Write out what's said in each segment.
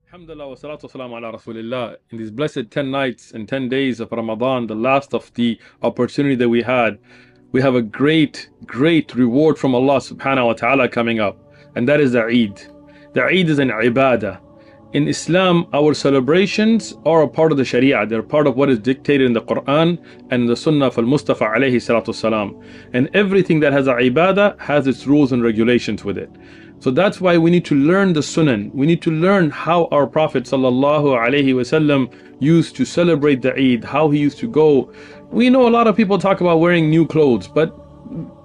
Alhamdulillah wa salatu wassalamu ala Rasulillah. In these blessed 10 nights and 10 days of Ramadan, the last of the opportunity that we had, we have a great reward from Allah subhanahu wa ta'ala coming up. And that is the Eid. The Eid is an ibadah. In Islam, our celebrations are a part of the Sharia. They're part of what is dictated in the Quran and the Sunnah of Al-Mustafa alayhi salatu wasalam. And everything that has a ibadah has its rules and regulations with it. So that's why we need to learn the Sunan. We need to learn how our Prophet sallallahu alaihi wasallam used to celebrate the Eid, how he used to go. We know a lot of people talk about wearing new clothes, but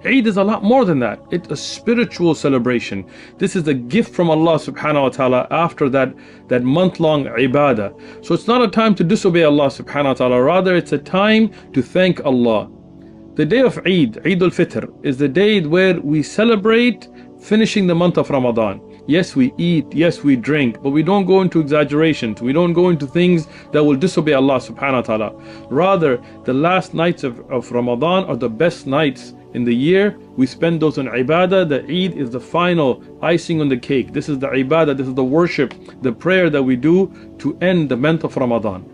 Eid is a lot more than that. It's a spiritual celebration. This is a gift from Allah subhanahu wa ta'ala after that month-long ibadah. So it's not a time to disobey Allah subhanahu wa ta'ala, rather it's a time to thank Allah. The day of Eid, Eid al-Fitr, is the day where we celebrate finishing the month of Ramadan. Yes, we eat, yes, we drink, but we don't go into exaggerations. We don't go into things that will disobey Allah subhanahu wa ta'ala. Rather, the last nights of Ramadan are the best nights in the year. We spend those on ibadah. The Eid is the final icing on the cake. This is the ibadah, this is the worship, the prayer that we do to end the month of Ramadan.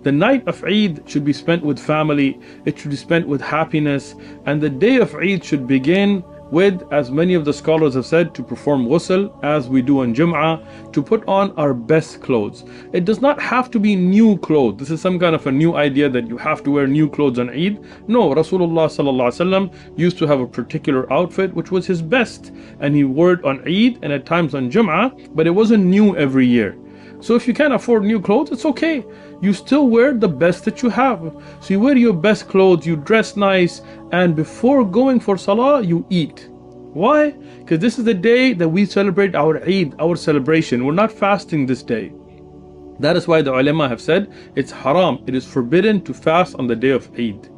The night of Eid should be spent with family, it should be spent with happiness, and the day of Eid should begin with, as many of the scholars have said, to perform ghusl as we do on Jum'ah, to put on our best clothes. It does not have to be new clothes. This is some kind of a new idea that you have to wear new clothes on Eid. No, Rasulullah sallallahu alaihi wasallam used to have a particular outfit which was his best, and he wore it on Eid and at times on Jum'ah, but it wasn't new every year. So if you can't afford new clothes, it's okay. You still wear the best that you have. So you wear your best clothes, you dress nice, and before going for salah, you eat. Why? Because this is the day that we celebrate our Eid, our celebration. We're not fasting this day. That is why the ulama have said it's haram. It is forbidden to fast on the day of Eid.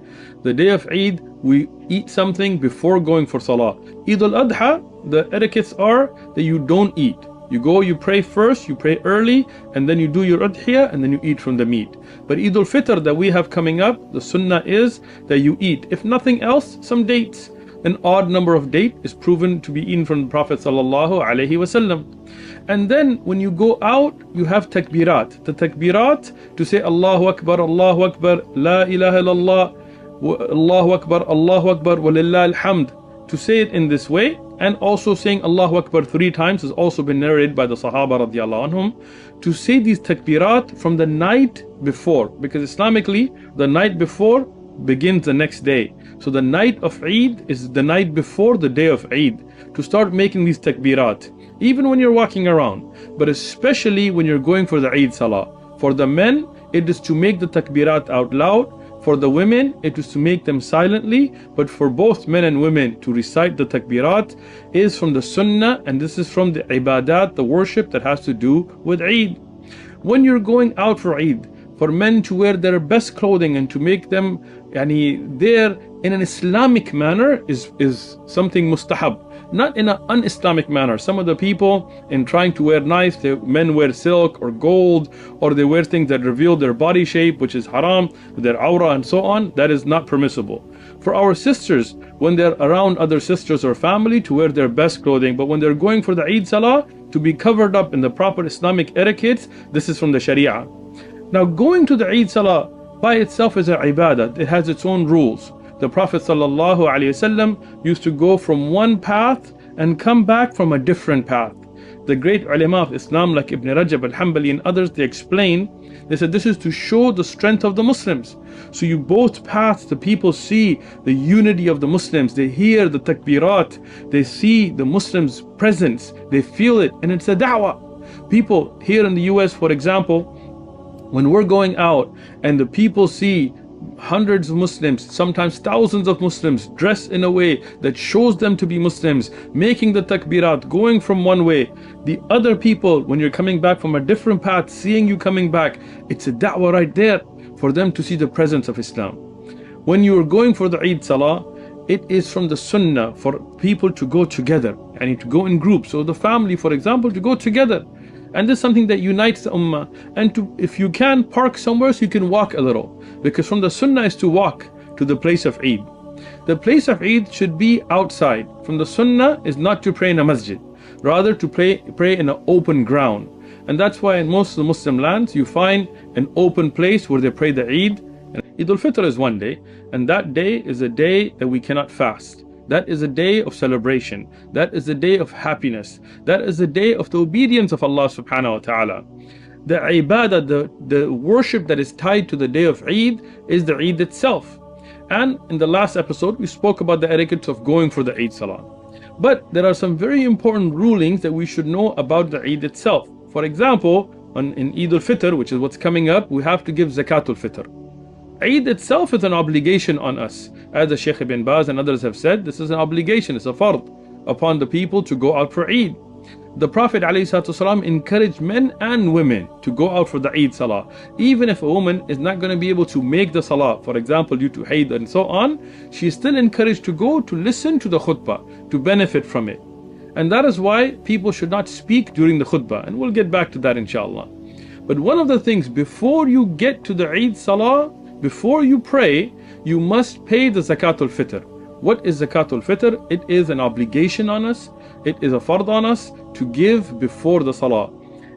The day of Eid, we eat something before going for salah. Eid al-Adha, the etiquettes are that you don't eat. You go, you pray first, you pray early, and then you do your udhiyah, and then you eat from the meat. But Eid al-Fitr that we have coming up, the sunnah is that you eat. If nothing else, some dates. An odd number of date is proven to be eaten from the Prophet sallallahu alaihi wasallam. And then when you go out, you have takbirat. The takbirat to say Allahu Akbar, La ilaha illallah, Allahu Akbar, Walillah alhamd. To say it in this way, and also saying Allahu Akbar 3 times has also been narrated by the Sahaba radiallahu anhum. To say these takbirat from the night before, because Islamically the night before begins the next day. So the night of Eid is the night before the day of Eid. To start making these takbirat, even when you're walking around, but especially when you're going for the Eid Salah. For the men, it is to make the takbirat out loud. For the women, it is to make them silently, but for both men and women to recite the takbirat is from the sunnah, and this is from the ibadat, the worship that has to do with Eid. When you're going out for Eid, for men to wear their best clothing and to make them there in an Islamic manner is something mustahab, not in an un-Islamic manner. Some of the people, in trying to wear nice, men wear silk or gold, or they wear things that reveal their body shape, which is haram, their aura and so on. That is not permissible. For our sisters, when they're around other sisters or family, to wear their best clothing, but when they're going for the Eid Salah, to be covered up in the proper Islamic etiquette. This is from the Sharia. Now, going to the Eid Salah by itself is an ibadah. It has its own rules. The Prophet ﷺ used to go from one path and come back from a different path. The great ulama of Islam like Ibn Rajab al-Hanbali and others, they explain, they said this is to show the strength of the Muslims. So you both paths, the people see the unity of the Muslims, they hear the takbirat, they see the Muslims' presence, they feel it, and it's a da'wah. People here in the US, for example, when we're going out and the people see hundreds of Muslims, sometimes thousands of Muslims dressed in a way that shows them to be Muslims, making the takbirat, going from one way, the other people, when you're coming back from a different path, seeing you coming back, it's a da'wah right there for them to see the presence of Islam. When you're going for the Eid Salah, it is from the sunnah for people to go together and to go in groups. So the family, for example, to go together. And this is something that unites the ummah. And if you can park somewhere so you can walk a little, because from the sunnah is to walk to the place of Eid. The place of Eid should be outside. From the sunnah is not to pray in a masjid, rather to pray in an open ground. And that's why in most of the Muslim lands you find an open place where they pray the Eid. And Eid al-Fitr is one day, and that day is a day that we cannot fast. That is a day of celebration. That is a day of happiness. That is a day of the obedience of Allah subhanahu wa ta'ala. The ibadah, the worship that is tied to the day of Eid is the Eid itself. And in the last episode we spoke about the etiquette of going for the Eid Salah. But there are some very important rulings that we should know about the Eid itself. For example, in Eid al-Fitr, which is what's coming up, we have to give Zakat al-Fitr. Eid itself is an obligation on us. As the Sheikh Ibn Baz and others have said, this is an obligation, it's a fard upon the people to go out for Eid. The Prophet ﷺ encouraged men and women to go out for the Eid Salah. Even if a woman is not going to be able to make the Salah, for example due to Hayd and so on, she is still encouraged to go to listen to the khutbah, to benefit from it. And that is why people should not speak during the khutbah, and we'll get back to that inshallah. But one of the things, before you get to the Eid Salah, before you pray, you must pay the Zakat al-Fitr. What is Zakat al-Fitr? It is an obligation on us. It is a fard on us to give before the Salah.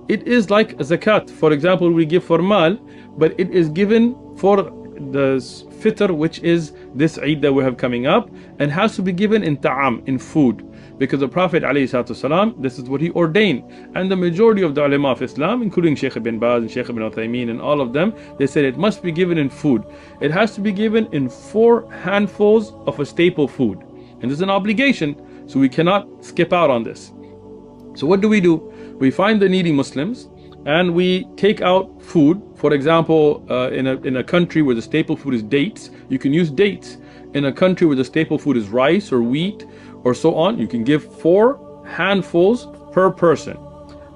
It is like a zakat. For example, we give for mal, but it is given for the fitr, which is this Eid that we have coming up, and has to be given in ta'am, in food. Because the Prophet ﷺ, this is what he ordained. And the majority of the ulama of Islam, including Sheikh Ibn Baz and Sheikh Ibn Uthaymeen and all of them, they said it must be given in food. It has to be given in 4 handfuls of a staple food. And this is an obligation, so we cannot skip out on this. So what do? We find the needy Muslims and we take out food. For example, in a country where the staple food is dates, you can use dates. In a country where the staple food is rice or wheat or so on, you can give 4 handfuls per person.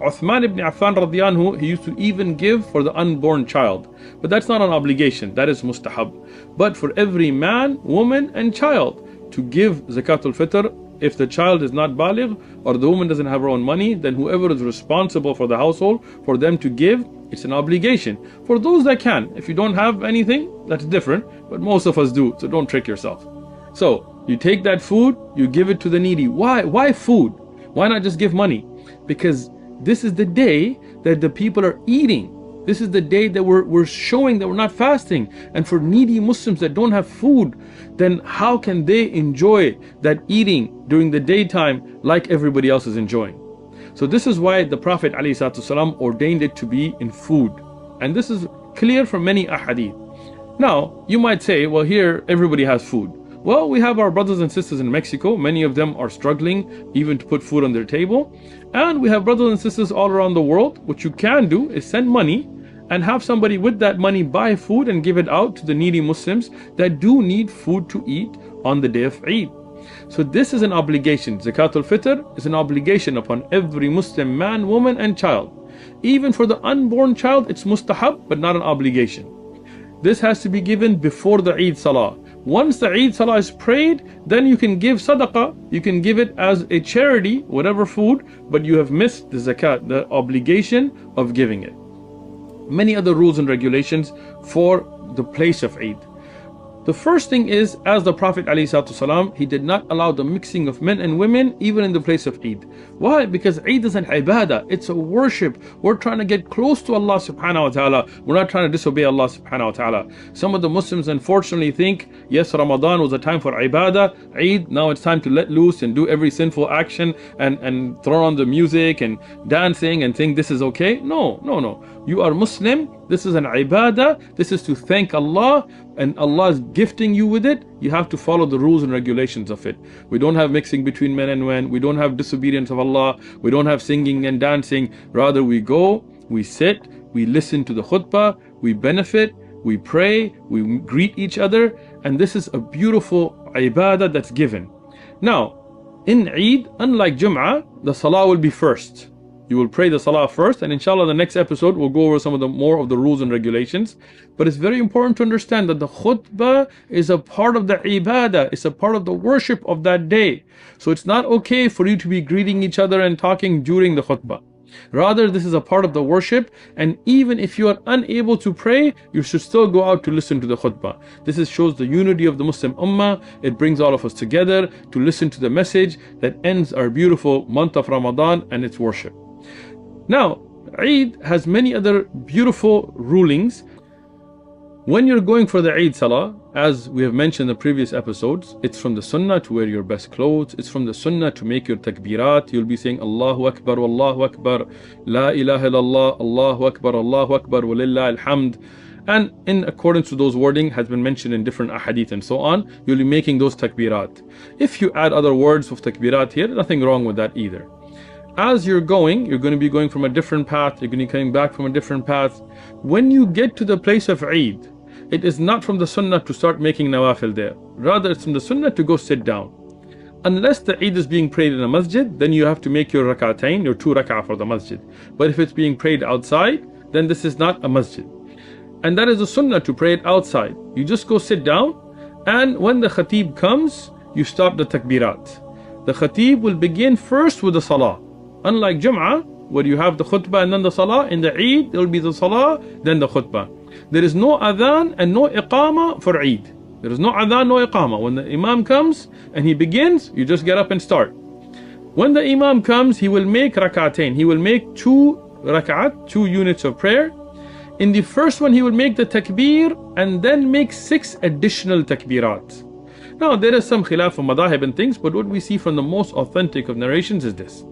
Uthman Ibn Affan radiyallahu anhu, he used to even give for the unborn child. But that's not an obligation, that is mustahab. But for every man, woman and child to give Zakat al-Fitr, if the child is not baligh or the woman doesn't have her own money, then whoever is responsible for the household, for them to give, it's an obligation. For those that can, if you don't have anything, that's different, but most of us do, so don't trick yourself. So you take that food, you give it to the needy. Why food? Why not just give money? Because this is the day that the people are eating. This is the day that we're showing that we're not fasting. And for needy Muslims that don't have food, then how can they enjoy that eating during the daytime like everybody else is enjoying? So this is why the Prophet ﷺ ordained it to be in food. And this is clear from many ahadith. Now, you might say, well, here everybody has food. Well, we have our brothers and sisters in Mexico. Many of them are struggling even to put food on their table. And we have brothers and sisters all around the world. What you can do is send money and have somebody with that money buy food and give it out to the needy Muslims that do need food to eat on the day of Eid. So this is an obligation. Zakat al-Fitr is an obligation upon every Muslim man, woman and child. Even for the unborn child, it's mustahab, but not an obligation. This has to be given before the Eid Salah. Once the Eid Salah is prayed, then you can give sadaqah, you can give it as a charity, whatever food, but you have missed the zakat, the obligation of giving it. Many other rules and regulations for the place of Eid. The first thing is, as the Prophet ﷺ, he did not allow the mixing of men and women even in the place of Eid. Why? Because Eid is an ibadah, it's a worship. We're trying to get close to Allah subhanahu wa ta'ala. We're not trying to disobey Allah subhanahu wa ta'ala. Some of the Muslims unfortunately think, yes, Ramadan was a time for ibadah, Eid, now it's time to let loose and do every sinful action and throw on the music and dancing and think this is okay. No. You are Muslim, this is an ibadah, this is to thank Allah, and Allah is gifting you with it. You have to follow the rules and regulations of it. We don't have mixing between men and women, we don't have disobedience of Allah, we don't have singing and dancing. Rather we go, we sit, we listen to the khutbah, we benefit, we pray, we greet each other, and this is a beautiful ibadah that's given. Now, in Eid, unlike Jum'ah, the salah will be first. You will pray the salah first, and inshallah the next episode we'll go over some of the more of the rules and regulations. But it's very important to understand that the khutbah is a part of the ibadah, it's a part of the worship of that day. So it's not okay for you to be greeting each other and talking during the khutbah. Rather, this is a part of the worship, and even if you are unable to pray, you should still go out to listen to the khutbah. This shows the unity of the Muslim ummah. It brings all of us together to listen to the message that ends our beautiful month of Ramadan and its worship. Now, Eid has many other beautiful rulings. When you're going for the Eid Salah, as we have mentioned in the previous episodes, it's from the Sunnah to wear your best clothes. It's from the Sunnah to make your takbirat. You'll be saying Allahu Akbar, Wallahu Akbar, La ilaha illallah, Allahu Akbar, Allahu Akbar, Walillah alhamd. And in accordance to those wording has been mentioned in different ahadith and so on, you'll be making those takbirat. If you add other words of takbirat here, nothing wrong with that either. As you're going to be going from a different path, you're going to be coming back from a different path. When you get to the place of Eid, it is not from the Sunnah to start making nawafil there. Rather, it's from the Sunnah to go sit down. Unless the Eid is being prayed in a masjid, then you have to make your rak'atayn, your 2 rak'ah for the masjid. But if it's being prayed outside, then this is not a masjid. And that is the Sunnah, to pray it outside. You just go sit down, and when the khatib comes, you start the takbirat. The khatib will begin first with the salah. Unlike Jum'ah, where you have the khutbah and then the salah, in the Eid, there will be the salah, then the khutbah. There is no adhan and no iqamah for Eid. There is no adhan, no iqamah. When the imam comes and he begins, you just get up and start. When the imam comes, he will make rak'atayn. He will make 2 rak'at, 2 units of prayer. In the first one, he will make the takbir and then make 6 additional takbirat. Now, there is some khilaf of madahib and things, but what we see from the most authentic of narrations is this.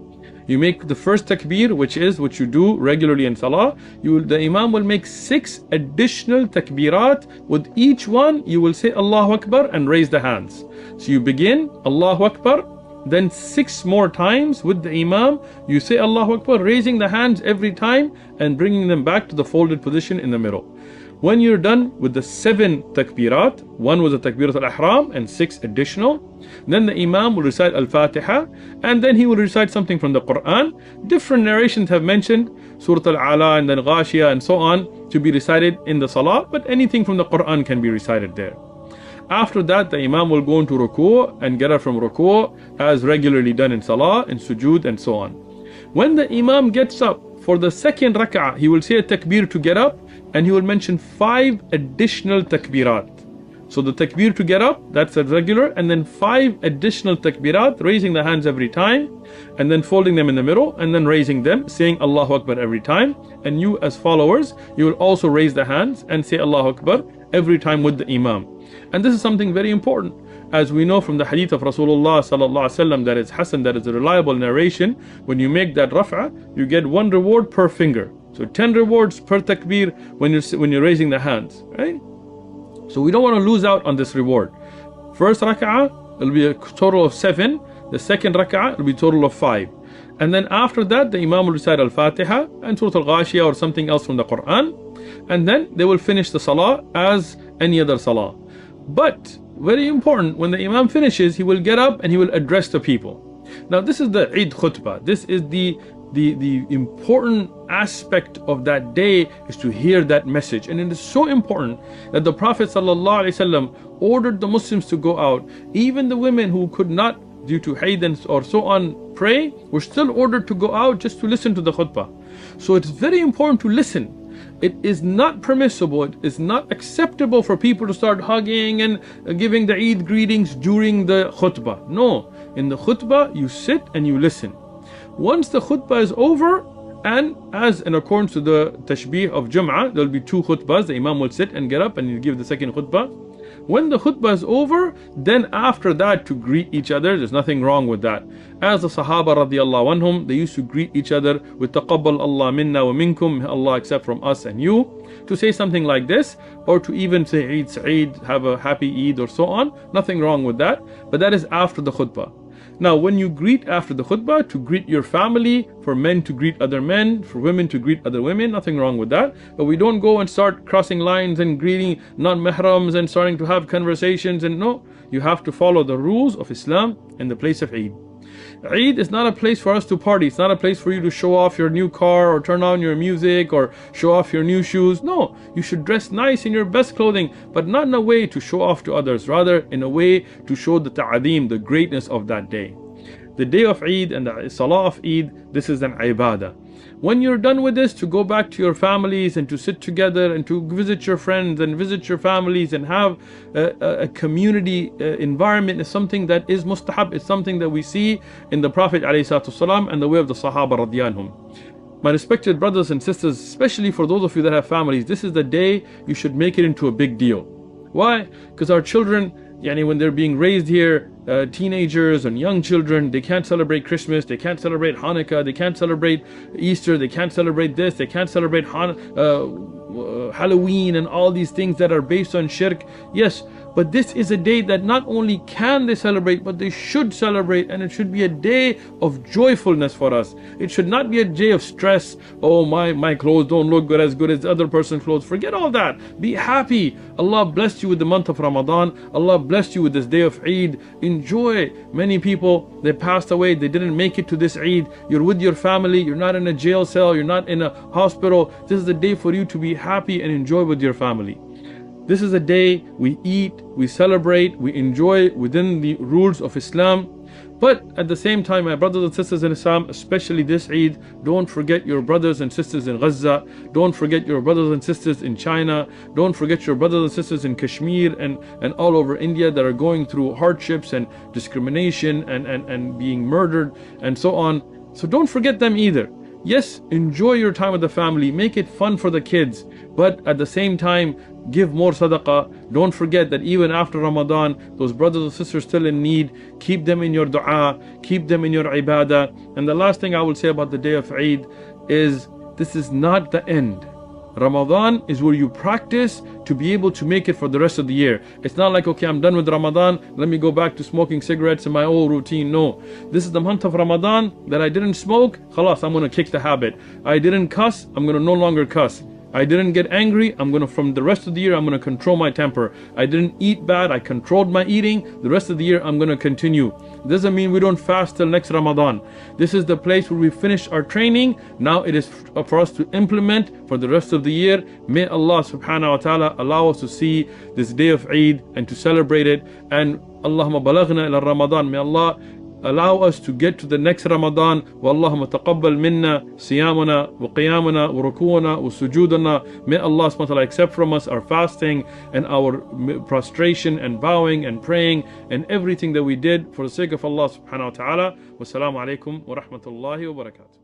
You make the first takbir, which is what you do regularly in salah. The imam will make 6 additional takbirat. With each one, you will say Allahu Akbar and raise the hands. So you begin Allahu Akbar, then 6 more times with the imam. You say Allahu Akbar, raising the hands every time and bringing them back to the folded position in the middle. When you're done with the 7 takbirat, one was a takbirat al-ihram and 6 additional, then the imam will recite al-Fatiha, and then he will recite something from the Quran. Different narrations have mentioned Surah Al-Ala and then Ghashiyah and so on to be recited in the salah, but anything from the Quran can be recited there. After that, the imam will go into ruku' and get up from ruku' as regularly done in salah, in sujood and so on. When the imam gets up for the second rak'ah, he will say a takbir to get up, and he will mention 5 additional takbirat. So the takbir to get up, that's a regular, and then 5 additional takbirat, raising the hands every time, and then folding them in the middle, and then raising them, saying Allahu Akbar every time. And you as followers, you will also raise the hands and say Allahu Akbar every time with the imam. And this is something very important. As we know from the hadith of Rasulullah sallallahu alaihi wasallam, that is Hasan, that is a reliable narration, when you make that raf'ah, you get 1 reward per finger. So 10 rewards per takbir when you're raising the hands, right? So we don't want to lose out on this reward. First rak'ah, it'll be a total of 7. The second rak'ah, it'll be a total of 5. And then after that, the imam will recite al-Fatiha and Surah Al-Ghashiyah or something else from the Quran. And then they will finish the salah as any other salah. But very important, when the imam finishes, he will get up and he will address the people. Now this is the Eid khutbah. This is the important aspect of that day, is to hear that message. And it is so important that the Prophet ﷺ ordered the Muslims to go out. Even the women who could not, due to hayd or so on, pray, were still ordered to go out just to listen to the khutbah. So it's very important to listen. It is not permissible, it is not acceptable for people to start hugging and giving the Eid greetings during the khutbah. No, in the khutbah you sit and you listen. Once the khutbah is over, and as in accordance to the tashbih of Jum'ah, there will be 2 khutbahs. The imam will sit and get up and he'll give the second khutbah. When the khutbah is over, then after that to greet each other, there's nothing wrong with that. As the Sahaba radiallahu anhum, they used to greet each other with taqabbal Allah minna wa minkum, Allah accept from us and you, to say something like this, or to even say Eid Sa'id, have a happy Eid or so on. Nothing wrong with that, but that is after the khutbah. Now when you greet after the khutbah, to greet your family, for men to greet other men, for women to greet other women, nothing wrong with that. But we don't go and start crossing lines and greeting non-mihrams and starting to have conversations. And no, you have to follow the rules of Islam in the place of Eid. Eid is not a place for us to party. It's not a place for you to show off your new car or turn on your music or show off your new shoes. No, you should dress nice in your best clothing, but not in a way to show off to others, rather in a way to show the ta'adim, the greatness of that day. The day of Eid and the Salah of Eid, this is an ibadah. When you're done with this, to go back to your families and to sit together and to visit your friends and visit your families and have a community environment is something that is mustahab. It's something that we see in the Prophet ﷺ and the way of the Sahaba radiyallahu anhum. my respected brothers and sisters, especially for those of you that have families, this is the day you should make it into a big deal. Why? Because our children, when they're being raised here, teenagers and young children, they can't celebrate Christmas, they can't celebrate Hanukkah, they can't celebrate Easter, they can't celebrate this, they can't celebrate Halloween and all these things that are based on shirk. Yes, but this is a day that not only can they celebrate, but they should celebrate, and it should be a day of joyfulness for us. It should not be a day of stress. Oh, my clothes don't look as good as the other person's clothes. Forget all that. Be happy. Allah blessed you with the month of Ramadan. Allah blessed you with this day of Eid. Enjoy. Many people, they passed away, they didn't make it to this Eid. You're with your family, you're not in a jail cell, you're not in a hospital. This is the day for you to be happy and enjoy with your family. This is a day we eat, we celebrate, we enjoy within the rules of Islam. But at the same time, my brothers and sisters in Islam, especially this Eid, don't forget your brothers and sisters in Gaza. Don't forget your brothers and sisters in China. Don't forget your brothers and sisters in Kashmir and all over India that are going through hardships and discrimination and being murdered and so on. So don't forget them either. Yes, enjoy your time with the family, make it fun for the kids, but at the same time, give more sadaqah. Don't forget that even after Ramadan, those brothers and sisters still in need, keep them in your dua, keep them in your ibadah. And the last thing I will say about the day of Eid is, this is not the end. Ramadan is where you practice to be able to make it for the rest of the year. It's not like, okay, I'm done with Ramadan, let me go back to smoking cigarettes in my old routine. No, this is the month of Ramadan that I didn't smoke. Khalas, I'm going to kick the habit. I didn't cuss, I'm going to no longer cuss. I didn't get angry, from the rest of the year, I'm going to control my temper. I didn't eat bad, I controlled my eating. The rest of the year, I'm going to continue. Doesn't mean we don't fast till next Ramadan. This is the place where we finish our training. Now it is for us to implement for the rest of the year. May Allah subhanahu wa ta'ala allow us to see this day of Eid and to celebrate it. And Allahumma balaghna ila Ramadan. May Allah allow us to get to the next Ramadan. Wallahumma taqabbal minna siyamuna wa qiyamuna wa ruku'una wa sujudana. May Allah subhanahu wa ta'ala accept from us our fasting and our prostration and bowing and praying and everything that we did for the sake of Allah subhanahu wa ta'ala. Wassalamu alaikum wa rahmatullahi wa barakatuh.